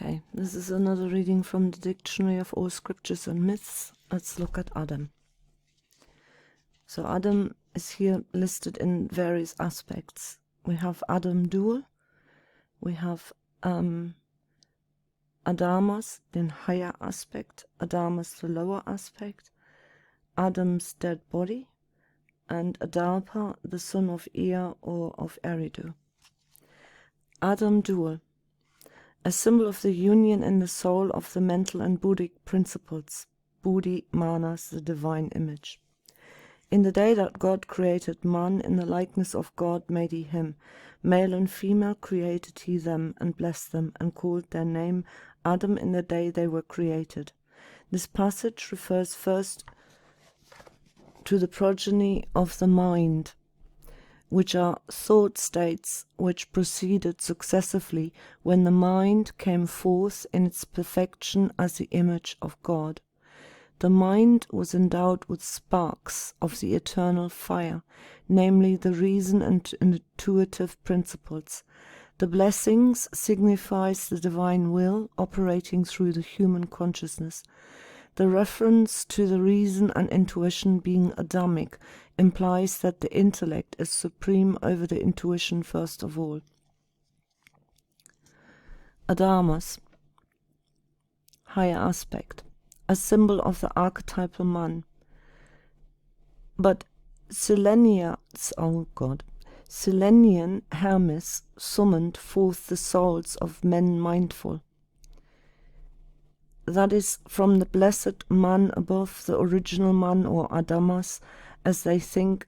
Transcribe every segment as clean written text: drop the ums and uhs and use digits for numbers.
Okay, this is another reading from the Dictionary of All Scriptures and Myths. Let's look at Adam. So Adam is here listed in various aspects. We have Adam dual, we have Adamas, the higher aspect, Adamas, the lower aspect, Adam's dead body, and Adalpa, the son of Ea or of Eridu. Adam dual, a symbol of the union in the soul of the mental and Buddhic principles, Buddhi, Manas, the divine image. In the day that God created man, in the likeness of God made he him. Male and female created he them, and blessed them, and called their name Adam in the day they were created. This passage refers first to the progeny of the mind, which are thought states which proceeded successively when the mind came forth in its perfection as the image of God. The mind was endowed with sparks of the eternal fire, namely the reason and intuitive principles. The blessings signifies the divine will operating through the human consciousness. The reference to the reason and intuition being Adamic implies that the intellect is supreme over the intuition first of all. Adamas, higher aspect, a symbol of the archetypal man. But Selenian Hermes summoned forth the souls of men mindful. That is, from the blessed man above, the original man or Adamas, as they think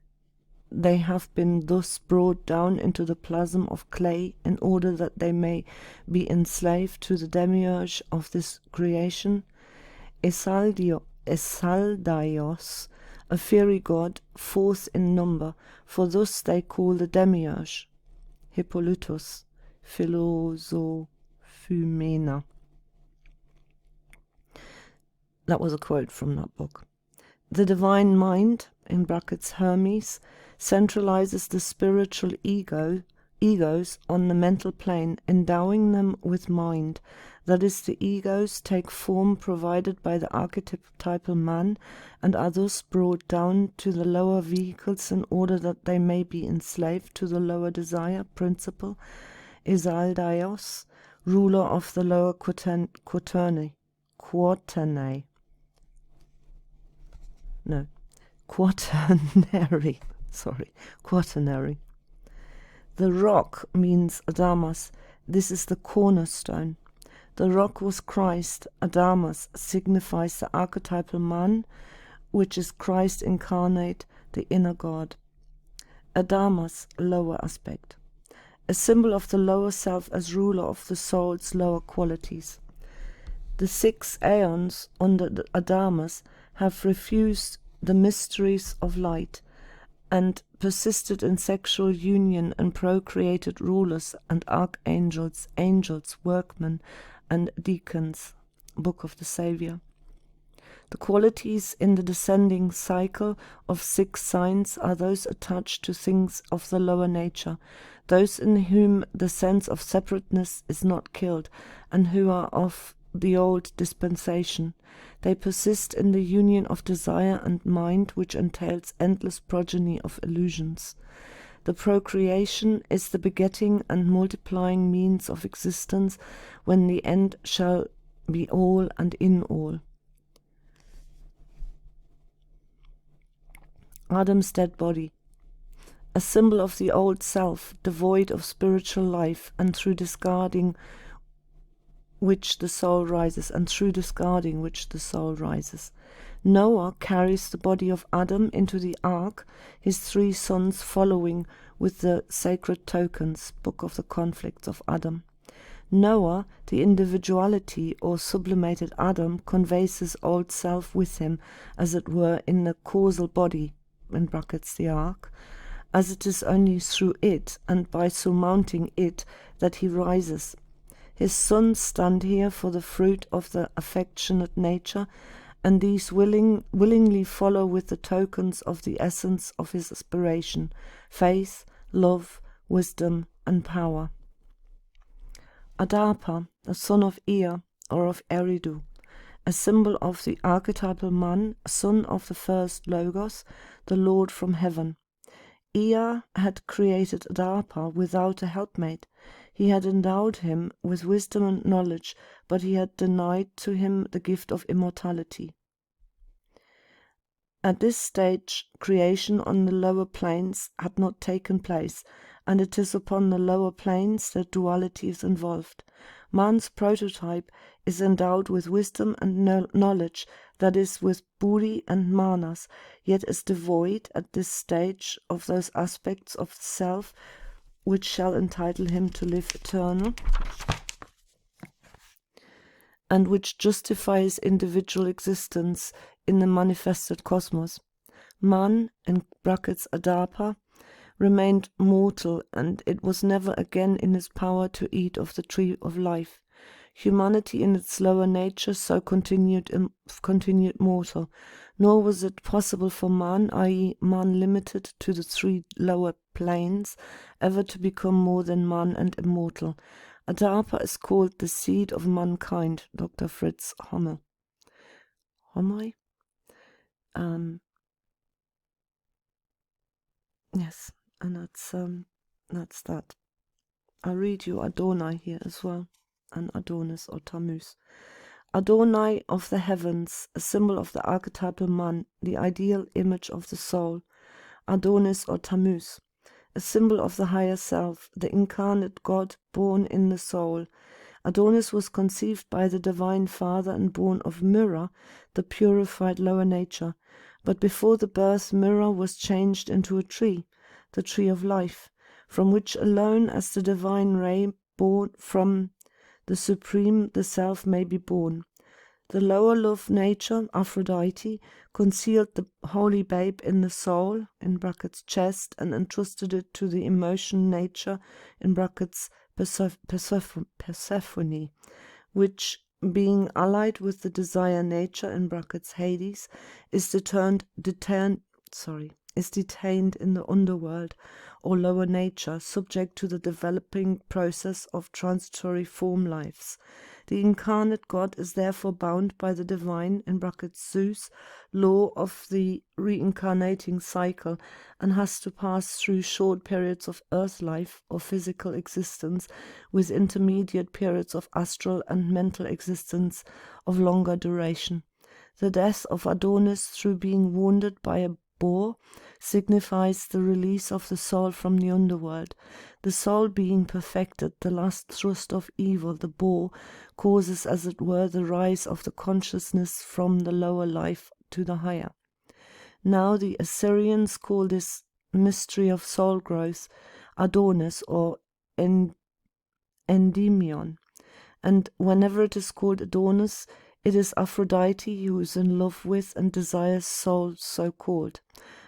they have been thus brought down into the plasm of clay in order that they may be enslaved to the demiurge of this creation. Esaldaios, a fiery god, fourth in number, for thus they call the demiurge. Hippolytus, Philosophumena. That was a quote from that book. The divine mind, in brackets Hermes, centralizes the spiritual egos on the mental plane, endowing them with mind. That is, the egos take form provided by the archetypal man and are thus brought down to the lower vehicles in order that they may be enslaved to the lower desire principle, Esaldaios, ruler of the lower quaternary. Quaternary. The rock means Adamas. This is the cornerstone. The rock was Christ. Adamas signifies the archetypal man, which is Christ incarnate, the inner God. Adamas, lower aspect, a symbol of the lower self as ruler of the soul's lower qualities. The 6 aeons under the Adamas have refused the mysteries of light and persisted in sexual union and procreated rulers and archangels, angels, workmen, and deacons. Book of the Savior. The qualities in the descending cycle of 6 signs are those attached to things of the lower nature, those in whom the sense of separateness is not killed, and who are of the old dispensation. They persist in the union of desire and mind, which entails endless progeny of illusions. The procreation is the begetting and multiplying means of existence, when the end shall be all and in all. Adam's dead body, a symbol of the old self, devoid of spiritual life, and through discarding which the soul rises, Noah carries the body of Adam into the ark, his 3 sons following with the sacred tokens. Book of the Conflicts of Adam. Noah, the individuality or sublimated Adam, conveys his old self with him, as it were, in the causal body, in brackets the ark, as it is only through it and by surmounting it that he rises. His sons stand here for the fruit of the affectionate nature, and these willingly follow with the tokens of the essence of his aspiration, faith, love, wisdom, and power. Adapa, the son of Ea or of Eridu, a symbol of the archetypal man, son of the first Logos, the Lord from heaven. Ea had created Adapa without a helpmate. He had endowed him with wisdom and knowledge, but he had denied to him the gift of immortality. At this stage, creation on the lower planes had not taken place, and it is upon the lower planes that duality is involved. Man's prototype is endowed with wisdom and knowledge, that is, with buddhi and manas, yet is devoid at this stage of those aspects of the self which shall entitle him to live eternal, and which justifies individual existence in the manifested cosmos. Man, in brackets Adapa, remained mortal, and it was never again in his power to eat of the tree of life. Humanity in its lower nature so continued mortal, nor was it possible for man, i.e. man limited to the three lower planes, ever to become more than man and immortal. Adapa is called the seed of mankind, Dr. Fritz Hommel. Hommel? Yes, and that's that. I'll read you Adonai here as well, and Adonis or Tammuz. Adonai of the heavens, a symbol of the archetypal man, the ideal image of the soul. Adonis or Tammuz, a symbol of the higher self, the incarnate God born in the soul. Adonis was conceived by the Divine Father and born of Myrrha, the purified lower nature. But before the birth, Myrrha was changed into a tree, the tree of life, from which alone as the divine ray born from the Supreme the self may be born. The lower love nature, Aphrodite, concealed the holy babe in the soul, in brackets chest, and entrusted it to the emotion nature, in brackets Persephone, which, being allied with the desire nature, in brackets Hades, is detained in the underworld or lower nature, subject to the developing process of transitory form lives. The incarnate God is therefore bound by the divine, in brackets Zeus, law of the reincarnating cycle, and has to pass through short periods of earth life or physical existence with intermediate periods of astral and mental existence of longer duration. The death of Adonis through being wounded by a boar signifies the release of the soul from the underworld. The soul being perfected, the last thrust of evil, the boar, causes as it were the rise of the consciousness from the lower life to the higher. Now the Assyrians call this mystery of soul growth Adonis or Endymion, and whenever it is called Adonis, it is Aphrodite who is in love with and desires soul so called,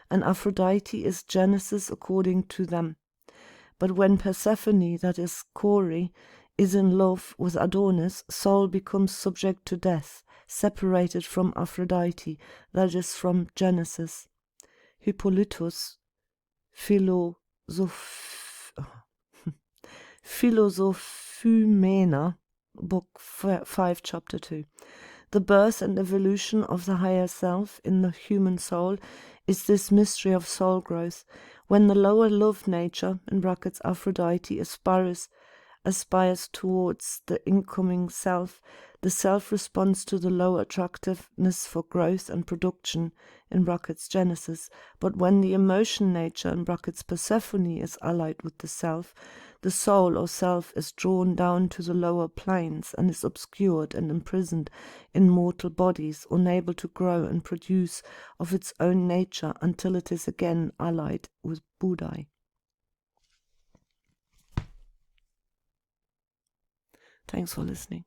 and Aphrodite is Genesis according to them. But when Persephone, that is Kore, is in love with Adonis, soul becomes subject to death, separated from Aphrodite, that is from Genesis. Hippolytus, Philosophumena, Book 5, Chapter 2. The birth and evolution of the higher self in the human soul is this mystery of soul growth. When the lower love nature, in brackets Aphrodite, aspires towards the incoming self, the self responds to the lower attractiveness for growth and production, in brackets Genesis. But when the emotion nature, in brackets Persephone, is allied with the self, the soul or self is drawn down to the lower planes and is obscured and imprisoned in mortal bodies, unable to grow and produce of its own nature until it is again allied with buddhi. Thanks for listening.